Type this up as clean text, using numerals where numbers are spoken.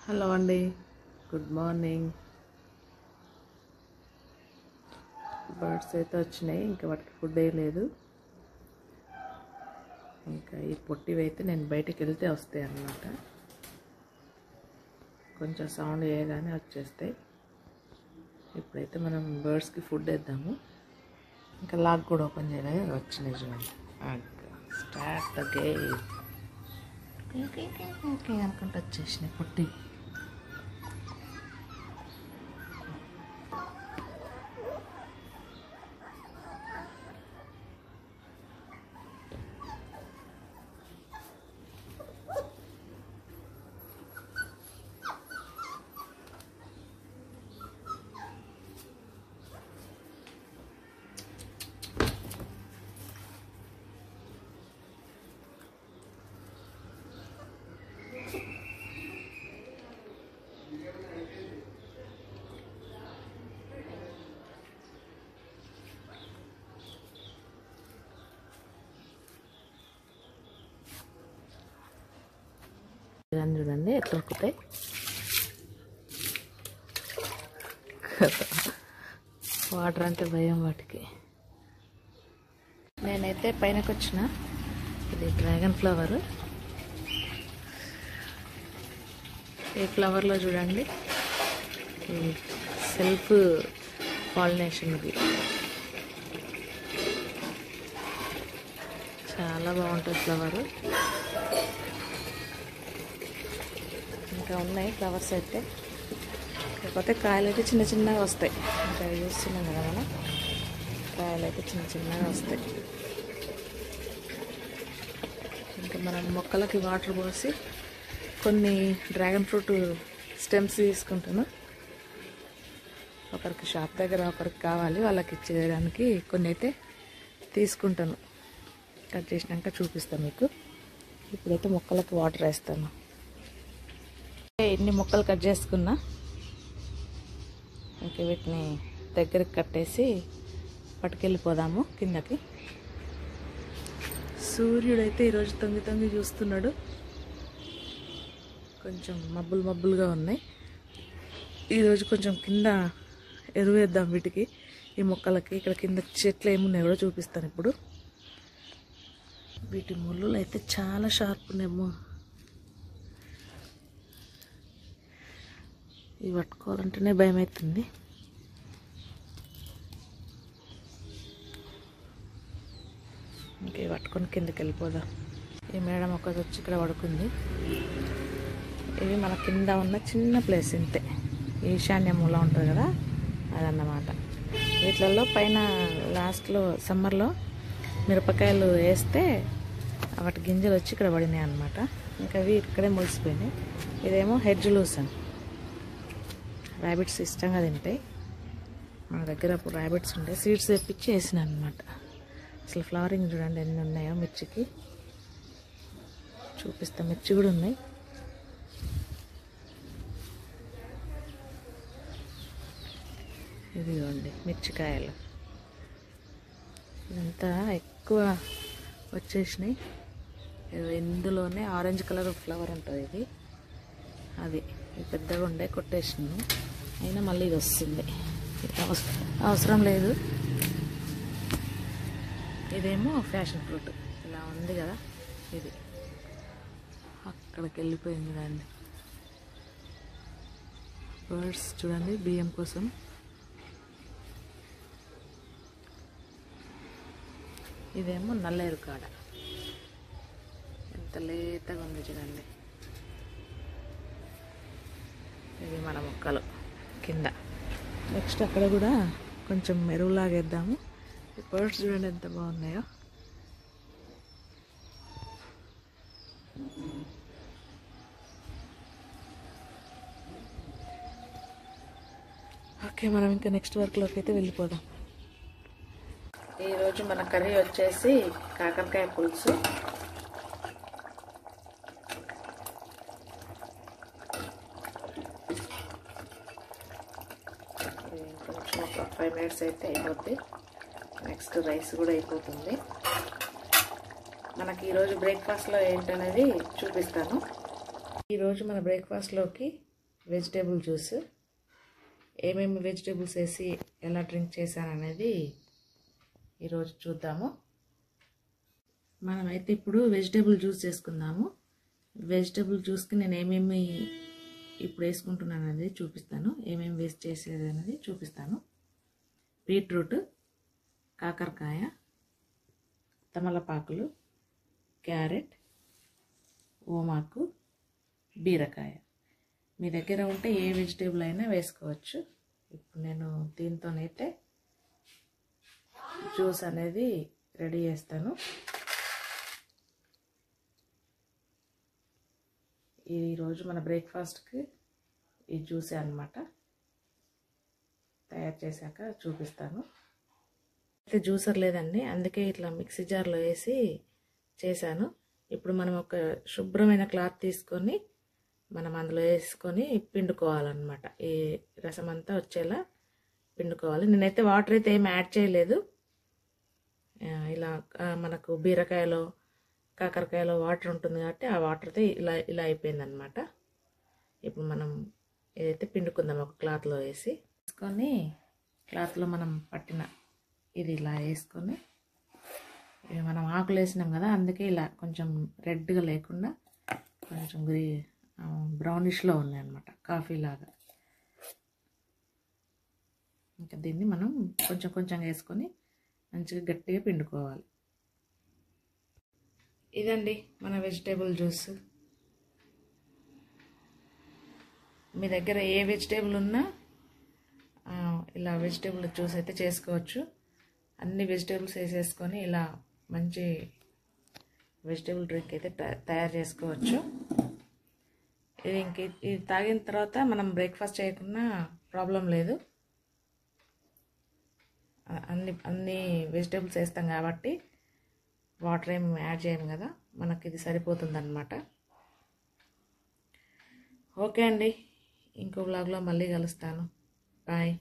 Hello అండి, good morning. Birds అయితే వచ్చినాయి, ఇంకా వాటికి ఫుడ్ వేయలేదు. ఇంకా ఈ పొట్టివి అయితే నేను బయటికి వెళ్తే వస్తాయి అన్నమాట. కొంచెం సౌండ్ వేయగానే వచ్చేస్తాయి. ఇప్పుడైతే మనం బర్డ్స్కి ఫుడ్ వేద్దాము. ఇంకా లాక్ కూడా ఓపెన్ చేయలేదు, వచ్చినాయి చూడండి. స్టార్ట్ ద గేమ్ అనుకుంటూ వచ్చేసినాయి పొట్టి. చూడండి ఎట్లా ఎక్కుతాయి. వాటర్ అంటే భయం వాటికి. నేనైతే పైనకి వచ్చిన. ఇది డ్రాగన్ ఫ్లవర్. ఈ ఫ్లవర్లో చూడండి సెల్ఫ్ పాలినేషన్. ఇది చాలా బాగుంటుంది ఫ్లవర్. ఇంకా ఉన్నాయి ఫ్లవర్స్ అయితే, కాకపోతే కాయలు అయితే చిన్న చిన్నగా వస్తాయి. ఇంకా చూస్తున్నాం కదా మనం, కాయలు అయితే చిన్న చిన్నగా వస్తాయి. ఇంకా మనం మొక్కలకి వాటర్ పోసి కొన్ని డ్రాగన్ ఫ్రూట్ స్టెమ్స్ తీసుకుంటాను. ఒకరికి షాప్ దగ్గర ఒకరికి కావాలి, వాళ్ళకి ఇచ్చేయడానికి కొన్ని అయితే తీసుకుంటాను. కట్ చేసినాక చూపిస్తాను మీకు. ఇప్పుడైతే మొక్కలకి వాటర్ వేస్తాను. ఎన్ని మొక్కలు కట్ చేసుకున్నా ఇంకా వీటిని దగ్గరికి కట్టేసి పట్టుకెళ్ళిపోదాము కిందకి. సూర్యుడైతే ఈరోజు తొంగి తొంగి చూస్తున్నాడు. కొంచెం మబ్బులు మబ్బులుగా ఉన్నాయి. ఈరోజు కొంచెం కింద ఎరువు వేద్దాం వీటికి, ఈ మొక్కలకి. ఇక్కడ కింద చెట్లు ఏమున్నాయి కూడా చూపిస్తాను ఇప్పుడు. వీటి ముళ్ళులు అయితే చాలా షార్ప్ ఉన్నాయేమో. ఇవి పట్టుకోవాలంటేనే భయం అవుతుంది. ఇంకా ఇవి పట్టుకొని కిందకి వెళ్ళిపోదాం. ఈ మేడం ఒకటి వచ్చి ఇక్కడ పడుకుంది. ఇవి మన కింద ఉన్న చిన్న ప్లేస్ ఇంతే, ఈశాన్య మూల ఉంటుంది కదా అదన్నమాట. వీటిలలో పైన లాస్ట్లో సమ్మర్లో మిరపకాయలు వేస్తే వాటి గింజలు వచ్చి ఇక్కడ పడినాయి అన్నమాట. ఇంకా అవి ఇక్కడే మొలిసిపోయినాయి. ఇదేమో హెడ్జ్ లూసన్. ర్యాబిట్స్ ఇష్టంగా తింటాయి. మన దగ్గర అప్పుడు ర్యాబిట్స్ ఉంటాయి, సీడ్స్ తెప్పించి వేసిన అనమాట. అసలు ఫ్లవరింగ్ చూడండి ఎన్ని ఉన్నాయో. మిర్చికి చూపిస్తా, మిర్చి కూడా ఉన్నాయి. ఇదిగోండి మిర్చికాయలు. ఇదంతా ఎక్కువ వచ్చేసినాయి. ఇందులోనే ఆరెంజ్ కలర్ ఫ్లవర్ ఉంటుంది. ఇది అది పెద్దగా ఉండే కొట్టేసినాను, అయినా మళ్ళీ ఇది వస్తుంది. అవసరం లేదు. ఇదేమో ఫ్యాషన్ ఫ్రూట్ ఇలా ఉంది కదా, ఇది అక్కడికి వెళ్ళిపోయింది చూడండి. బర్డ్స్ చూడండి బియ్యం కోసం. ఇదేమో నల్లేరు కాడ, ఎంత లేతగా ఉంది చూడండి. ఇది మన మొక్కలు కింద. నెక్స్ట్ అక్కడ కూడా కొంచెం ఎరువులాగేద్దాము. ఈ బర్డ్స్ చూడండి ఎంత బాగున్నాయో. ఓకే, మనం ఇంకా నెక్స్ట్ వర్క్లోకి అయితే వెళ్ళిపోదాం. ఈరోజు మన కర్రీ వచ్చేసి కాకరకాయ పులుసు. కొంచెం ఒక 5 minutes అయితే అయిపోద్ది. నెక్స్ట్ రైస్ కూడా అయిపోతుంది. మనకి ఈరోజు బ్రేక్ఫాస్ట్లో ఏంటనేది చూపిస్తాను. ఈరోజు మన బ్రేక్ఫాస్ట్లోకి వెజిటేబుల్ జ్యూస్. ఏమేమి వెజిటేబుల్స్ వేసి ఎలా డ్రింక్ చేశాననేది ఈరోజు చూద్దాము. మనమైతే ఇప్పుడు వెజిటేబుల్ జ్యూస్ చేసుకుందాము. వెజిటేబుల్ జ్యూస్కి నేను ఏమేమి ఇప్పుడు వేసుకుంటున్నాను అనేది చూపిస్తాను. ఏమేమి వేస్ట్ చేసేది అనేది చూపిస్తాను. బీట్రూట్, కాకరకాయ, తమలపాకులు, క్యారెట్, ఓమాకు, బీరకాయ. మీ దగ్గర ఉంటే ఏ వెజిటేబుల్ అయినా వేసుకోవచ్చు. ఇప్పుడు నేను దీంతోనైతే జ్యూస్ అనేది రెడీ చేస్తాను. ఈరోజు మన బ్రేక్ఫాస్ట్కి ఈ జ్యూసే అన్నమాట. తయారు చేశాక చూపిస్తాను. అయితే జ్యూసర్ లేదండి, అందుకే ఇట్లా మిక్సీ జార్లో వేసి చేశాను. ఇప్పుడు మనం ఒక శుభ్రమైన క్లాత్ తీసుకొని మనం అందులో వేసుకొని పిండుకోవాలన్నమాట. ఈ రసం అంతా వచ్చేలా పిండుకోవాలి. నేనైతే వాటర్ అయితే ఏమి యాడ్ చేయలేదు. ఇలా మనకు బీరకాయలో కాకరకాయలో వాటర్ ఉంటుంది కాబట్టి ఆ వాటర్తో ఇలా ఇలా అయిపోయిందనమాట. ఇప్పుడు మనం ఏదైతే పిండుకుందాం ఒక క్లాత్లో వేసుకొని, క్లాత్లో మనం పట్టిన ఇది ఇలా వేసుకొని, మనం ఆకులు వేసినాం కదా, అందుకే ఇలా కొంచెం రెడ్గా లేకుండా కొంచెం బ్రౌనిష్లో ఉన్నాయి అన్నమాట, కాఫీ లాగా. ఇంకా దీన్ని మనం కొంచెం కొంచెం వేసుకొని మంచిగా గట్టిగా పిండుకోవాలి. ఇదండి మన వెజిటేబుల్ జ్యూస్. మీ దగ్గర ఏ వెజిటేబుల్ ఉన్నా ఇలా వెజిటేబుల్ జ్యూస్ అయితే చేసుకోవచ్చు. అన్ని వెజిటేబుల్స్ వేసేసుకొని ఇలా మంచి వెజిటేబుల్ డ్రింక్ అయితే తయారు చేసుకోవచ్చు. ఇది తాగిన తర్వాత మనం బ్రేక్ఫాస్ట్ చేయకున్నా ప్రాబ్లం లేదు. అన్ని వెజిటేబుల్స్ వేస్తాం కాబట్టి వాటర్ ఏం యాడ్ చేయము కదా, మనకి ఇది సరిపోతుంది అన్నమాట. ఓకే అండి, ఇంకో వ్లాగ్లో మళ్ళీ కలుస్తాను. బాయ్.